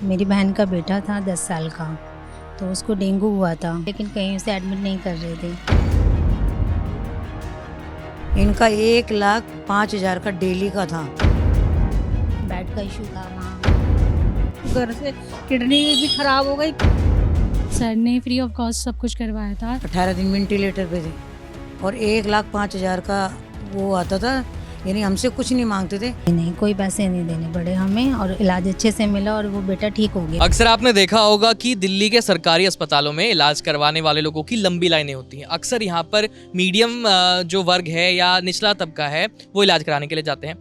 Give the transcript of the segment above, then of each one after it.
मेरी बहन का बेटा था 10 साल का, तो उसको डेंगू हुआ था, लेकिन कहीं उसे एडमिट नहीं कर रहे थे। इनका 1,05,000 का डेली का था। बेड का इशू था वहाँ। घर से किडनी भी खराब हो गई। सर ने फ्री ऑफ कॉस्ट सब कुछ करवाया था। 18 दिन वेंटिलेटर पे थे और 1,05,000 का वो आता था, यानी हमसे कुछ नहीं मांगते थे। नहीं, कोई पैसे नहीं देने पड़े हमें और इलाज अच्छे से मिला और वो बेटा ठीक हो गया। अक्सर आपने देखा होगा कि दिल्ली के सरकारी अस्पतालों में इलाज करवाने वाले लोगों की लंबी लाइनें होती हैं। अक्सर यहाँ पर मीडियम जो वर्ग है या निचला तबका है वो इलाज कराने के लिए जाते हैं,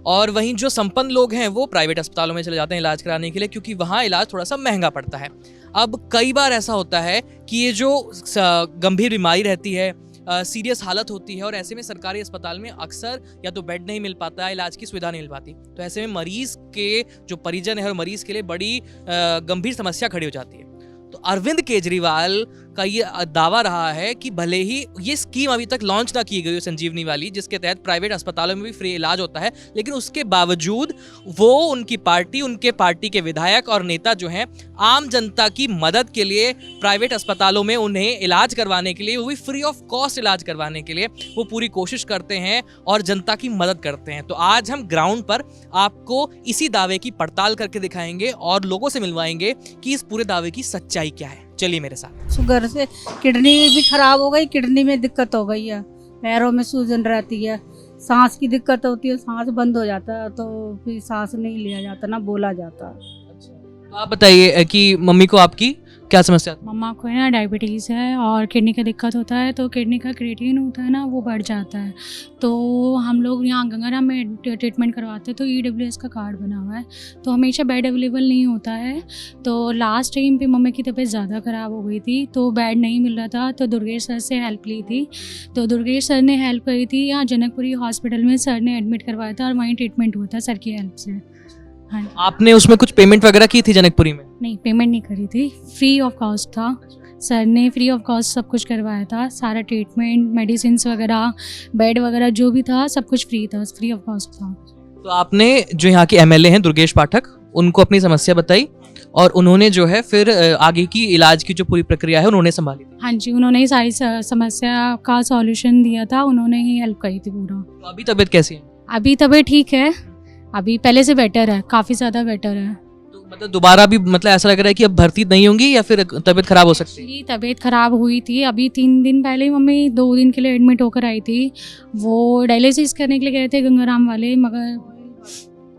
और वहीं जो संपन्न लोग हैं वो प्राइवेट अस्पतालों में चले जाते हैं इलाज कराने के लिए, क्योंकि वहाँ इलाज थोड़ा सा महंगा पड़ता है। अब कई बार ऐसा होता है कि ये जो गंभीर बीमारी रहती है, सीरियस हालत होती है, और ऐसे में सरकारी अस्पताल में अक्सर या तो बेड नहीं मिल पाता है, इलाज की सुविधा नहीं मिल पाती, तो ऐसे में मरीज के जो परिजन है और मरीज के लिए बड़ी गंभीर समस्या खड़ी हो जाती है। तो अरविंद केजरीवाल का ये दावा रहा है कि भले ही ये स्कीम अभी तक लॉन्च ना की गई हो संजीवनी वाली, जिसके तहत प्राइवेट अस्पतालों में भी फ्री इलाज होता है, लेकिन उसके बावजूद वो उनकी पार्टी, उनके पार्टी के विधायक और नेता जो हैं आम जनता की मदद के लिए प्राइवेट अस्पतालों में उन्हें इलाज करवाने के लिए, वो भी फ्री ऑफ कॉस्ट इलाज करवाने के लिए वो पूरी कोशिश करते हैं और जनता की मदद करते हैं। तो आज हम ग्राउंड पर आपको इसी दावे की पड़ताल करके दिखाएंगे और लोगों से मिलवाएंगे कि इस पूरे दावे की सच्चाई क्या है। चलिए मेरे साथ। शुगर से किडनी भी खराब हो गई, किडनी में दिक्कत हो गई है, पैरों में सूजन रहती है, सांस की दिक्कत होती है, सांस बंद हो जाता है तो फिर सांस नहीं लिया जाता ना बोला जाता। तो आप बताइए कि मम्मी को आपकी क्या समस्या थी? मम्मा को है ना डायबिटीज़ है और किडनी का दिक्कत होता है, तो किडनी का क्रिएटिनिन होता है ना वो बढ़ जाता है। तो हम लोग यहाँ गंगाराम में ट्रीटमेंट करवाते हैं, तो EWS का कार्ड बना हुआ है, तो हमेशा बेड अवेलेबल नहीं होता है। तो लास्ट टाइम पे मम्मी की तबीयत ज़्यादा ख़राब हो गई थी, तो बेड नहीं मिल रहा था, तो दुर्गेश सर से हेल्प ली थी। तो दुर्गेश सर ने हेल्प करी थी, यहाँ जनकपुरी हॉस्पिटल में सर ने एडमिट करवाया था और वहीं ट्रीटमेंट हुआ था सर की हेल्प से। हाँ, आपने उसमें कुछ पेमेंट वगैरह की थी जनकपुरी में? नहीं पेमेंट नहीं करी थी, फ्री ऑफ कॉस्ट था। सर ने फ्री ऑफ कॉस्ट सब कुछ करवाया था, सारा ट्रीटमेंट, मेडिसिन वगैरह, बेड वगैरह जो भी था सब कुछ फ्री था, फ्री ऑफ कॉस्ट था। तो आपने जो यहाँ के MLA हैं दुर्गेश पाठक, उनको अपनी समस्या बताई और उन्होंने जो है फिर आगे की इलाज की जो पूरी प्रक्रिया है उन्होंने संभाली। हाँ जी, उन्होंने ही सारी समस्या का सॉल्यूशन दिया था, उन्होंने ही हेल्प करी थी पूरा। तो अभी तबीयत कैसी है? अभी तबीयत ठीक है, अभी पहले से बेटर है, काफ़ी ज़्यादा बेटर है। तो मतलब दोबारा भी मतलब ऐसा लग रहा है कि अब भर्ती नहीं होंगी या फिर तबीयत खराब हो सकती है? जी तबीयत ख़राब हुई थी, अभी 3 दिन पहले ही मम्मी 2 दिन के लिए एडमिट होकर आई थी। वो डायलिसिस करने के लिए गए थे गंगाराम वाले, मगर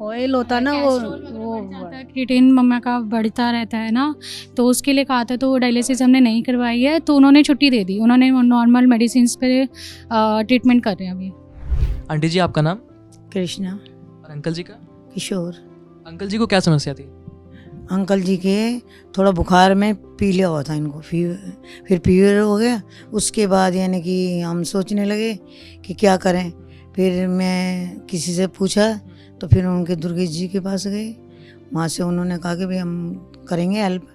ऑयल होता ना वो क्रिएटिनिन मम्मा का बढ़ता रहता है ना, तो उसके लिए कहा था, तो वो डायलिसिस हमने नहीं करवाई है, तो उन्होंने छुट्टी दे दी, उन्होंने नॉर्मल मेडिसिन पे ट्रीटमेंट कर रहे हैं अभी। आंटी जी आपका नाम? कृष्णा। और अंकल जी का? किशोर। अंकल जी को क्या समस्या थी? अंकल जी के थोड़ा बुखार में पीलिया हुआ था इनको, फिर फीवर हो गया। उसके बाद यानी कि हम सोचने लगे कि क्या करें, फिर मैं किसी से पूछा तो फिर उनके दुर्गेश जी के पास गए, वहाँ से उन्होंने कहा कि भाई हम करेंगे हेल्प।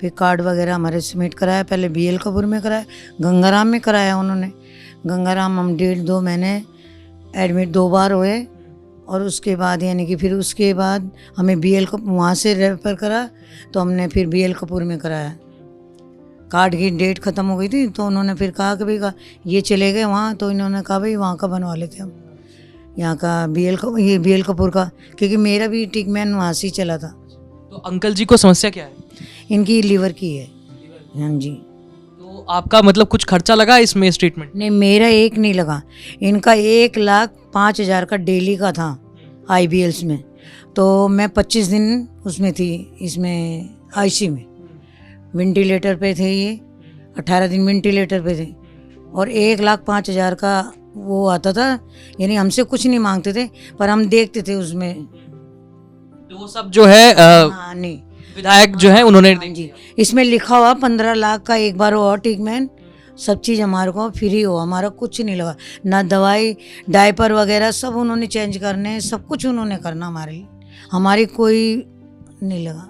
फिर कार्ड वगैरह हमारे सबमिट कराया, पहले BL कपूर में कराया, गंगाराम में कराया उन्होंने। गंगाराम हम 1.5-2 महीने एडमिट 2 बार हुए, और उसके बाद यानी कि फिर उसके बाद हमें BL वहाँ से रेफर करा, तो हमने फिर BL कपूर में कराया। कार्ड की डेट ख़त्म हो गई थी, तो उन्होंने फिर कहा कि भाई ये चले गए वहाँ, तो इन्होंने कहा भाई वहाँ का बनवा लेते हम, यहाँ का ये BL कपूर का, क्योंकि मेरा भी ट्रीटमेंट वहाँ से ही चला था। तो अंकल जी को समस्या क्या है? इनकी लीवर की है। हाँ जी। तो आपका मतलब कुछ खर्चा लगा इसमें, इस ट्रीटमेंट? नहीं, मेरा एक नहीं लगा, इनका 1,05,000 का डेली का था IBLs में। तो मैं 25 दिन उसमें थी, इसमें IC में वेंटिलेटर पे थे, ये 18 दिन वेंटिलेटर पे थे, और 1,05,000 का वो आता था, यानी हमसे कुछ नहीं मांगते थे, पर हम देखते थे उसमें। तो वो सब जो है हाँ नहीं, विधायक जो है उन्होंने हाँ जी, इसमें लिखा हुआ 15 लाख का एक बार हुआ ट्रीटमेंट, सब चीज़ हमारे को फ्री हो, हमारा कुछ नहीं लगा, ना दवाई, डायपर वगैरह सब उन्होंने चेंज करने, सब कुछ उन्होंने करना हमारे लिए, हमारी कोई नहीं लगा।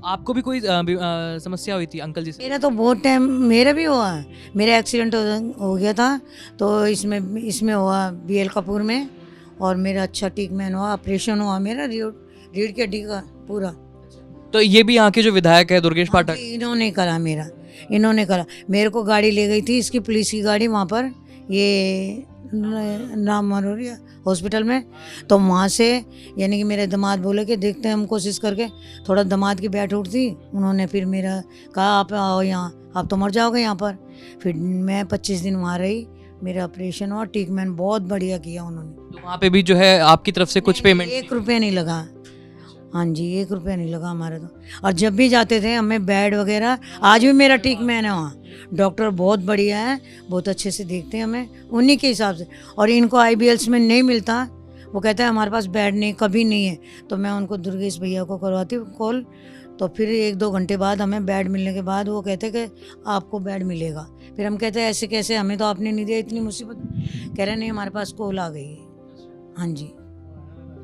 आपको भी कोई समस्या हुई थी अंकल जी से? मेरा तो बहुत टाइम मेरा भी हुआ है, मेरा एक्सीडेंट हो गया था, तो इसमें हुआ BL कपूर में, और मेरा अच्छा ट्रीटमेंट हुआ, ऑपरेशन हुआ मेरा रीढ़ की हड्डी का पूरा। तो ये भी यहाँ के जो विधायक है दुर्गेश पाठक, इन्होंने करा मेरा, इन्होंने करा। मेरे को गाड़ी ले गई थी इसकी, पुलिस की गाड़ी वहाँ पर, ये नाम मनोरिया हॉस्पिटल में। तो वहाँ से यानी कि मेरे दामाद बोले कि देखते हैं हम कोशिश करके, थोड़ा दामाद की बैठ उठ थी, उन्होंने फिर मेरा कहा आप आओ यहाँ, आप तो मर जाओगे यहाँ पर। फिर मैं 25 दिन वहाँ रही, मेरा ऑपरेशन हुआ, ट्रीटमेंट बहुत बढ़िया किया उन्होंने। तो वहाँ पे भी जो है आपकी तरफ से कुछ पेमेंट? 1 रुपया नहीं लगा। हाँ जी, 1 रुपया नहीं लगा हमारा तो। और जब भी जाते थे हमें बेड वगैरह, आज भी मेरा ट्रीटमेंट है वहाँ, डॉक्टर बहुत बढ़िया है, बहुत अच्छे से देखते हैं हमें उन्हीं के हिसाब से। और इनको IBLS में नहीं मिलता, वो कहता है हमारे पास बेड नहीं, कभी नहीं है। तो मैं उनको दुर्गेश भैया को करवाती हूँ कॉल, तो फिर 1-2 घंटे बाद हमें बेड मिलने के बाद वो कहते कि आपको बेड मिलेगा। फिर हम कहते हैं ऐसे कैसे, हमें तो आपने नहीं दिया, इतनी मुसीबत। कह रहे नहीं हमारे पास कॉल आ गई है। हाँ जी।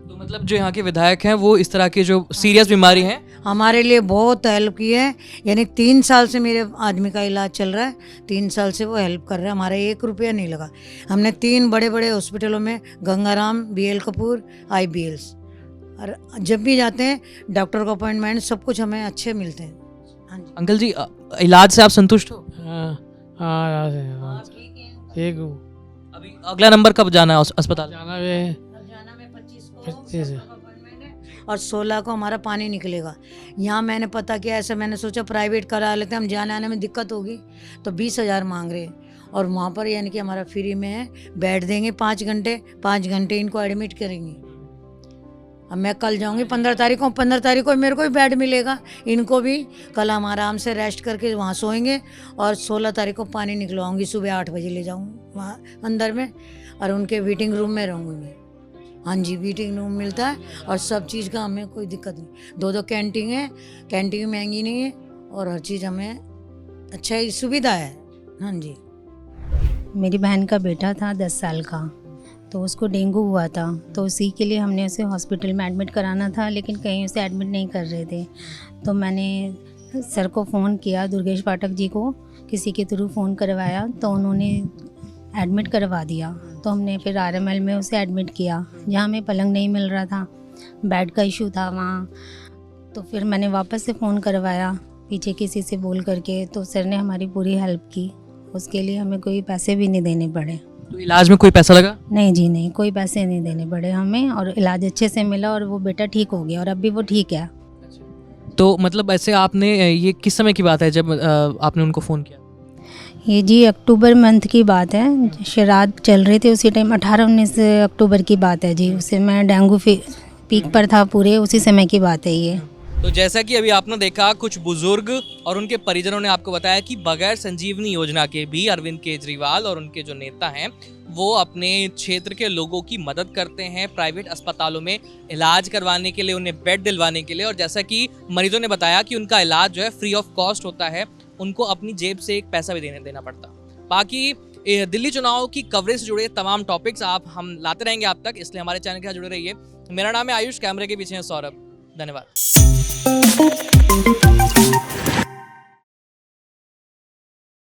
तो मतलब जो यहाँ के विधायक हैं वो इस तरह की जो सीरियस बीमारी है हमारे लिए बहुत हेल्प की है। यानी 3 साल से मेरे आदमी का इलाज चल रहा है, 3 साल से वो हेल्प कर रहा है, हमारा 1 रुपया नहीं लगा। हमने 3 बड़े बड़े हॉस्पिटलों में, गंगाराम, BL कपूर, IBLS, और जब भी जाते हैं डॉक्टर का अपॉइंटमेंट सब कुछ हमें अच्छे मिलते हैं। हाँ जी। अंकल जी, इलाज से आप संतुष्ट हो? हाँ ठीक हूँ। अभी अगला नंबर कब जाना है अस्पताल? जाना है 25 और 16 को हमारा पानी निकलेगा। यहाँ मैंने पता किया, ऐसा मैंने सोचा प्राइवेट करा लेते हैं, हम जाने आने में दिक्कत होगी, तो 20,000 मांग रहे हैं। और वहाँ पर यानी कि हमारा फ्री में है, बैठ देंगे 5 घंटे इनको एडमिट करेंगे। अब मैं कल जाऊँगी 15 तारीख को, 15 तारीख को मेरे को भी बेड मिलेगा, इनको भी। कल हम आराम से रेस्ट करके वहाँ सोएंगे, और 16 तारीख को पानी निकलवाऊँगी, सुबह 8 बजे ले जाऊँगी वहाँ अंदर में, और उनके वेटिंग रूम में रहूँगी मैं। हाँ जी, वेटिंग रूम मिलता है और सब चीज़ का हमें कोई दिक्कत नहीं। 2 कैंटीन है, कैंटीन महंगी नहीं है, और हर चीज़ हमें अच्छा ही सुविधा है। हाँ जी। मेरी बहन का बेटा था 10 साल का, तो उसको डेंगू हुआ था, तो उसी के लिए हमने उसे हॉस्पिटल में एडमिट कराना था, लेकिन कहीं उसे एडमिट नहीं कर रहे थे। तो मैंने सर को फ़ोन किया, दुर्गेश पाठक जी को किसी के थ्रू फ़ोन करवाया, तो उन्होंने एडमिट करवा दिया। तो हमने फिर RML में उसे एडमिट किया, जहाँ हमें पलंग नहीं मिल रहा था, बेड का इशू था वहाँ। तो फिर मैंने वापस से फ़ोन करवाया पीछे किसी से बोल करके, तो सर ने हमारी पूरी हेल्प की, उसके लिए हमें कोई पैसे भी नहीं देने पड़े। तो इलाज में कोई पैसा लगा? नहीं जी नहीं, कोई पैसे नहीं देने पड़े हमें, और इलाज अच्छे से मिला, और वो बेटा ठीक हो गया, और अभी वो ठीक है। तो मतलब ऐसे आपने, ये किस समय की बात है जब आपने उनको फ़ोन किया? ये जी अक्टूबर मंथ की बात है, शराब चल रही थी उसी टाइम, 18-19 अक्टूबर की बात है जी। उसे मैं डेंगू पीक पर था पूरे, उसी समय की बात है ये। तो जैसा कि अभी आपने देखा, कुछ बुजुर्ग और उनके परिजनों ने आपको बताया कि बगैर संजीवनी योजना के भी अरविंद केजरीवाल और उनके जो नेता हैं वो अपने क्षेत्र के लोगों की मदद करते हैं, प्राइवेट अस्पतालों में इलाज करवाने के लिए, उन्हें बेड दिलवाने के लिए। और जैसा कि मरीजों ने बताया कि उनका इलाज जो है फ्री ऑफ कॉस्ट होता है, उनको अपनी जेब से एक पैसा भी देना पड़ता। बाकी दिल्ली चुनाव की कवरेज से जुड़े तमाम टॉपिक्स हम लाते रहेंगे आप तक, इसलिए हमारे चैनल के साथ जुड़े रहिए। मेरा नाम है आयुष, कैमरे के पीछे है सौरभ। धन्यवाद।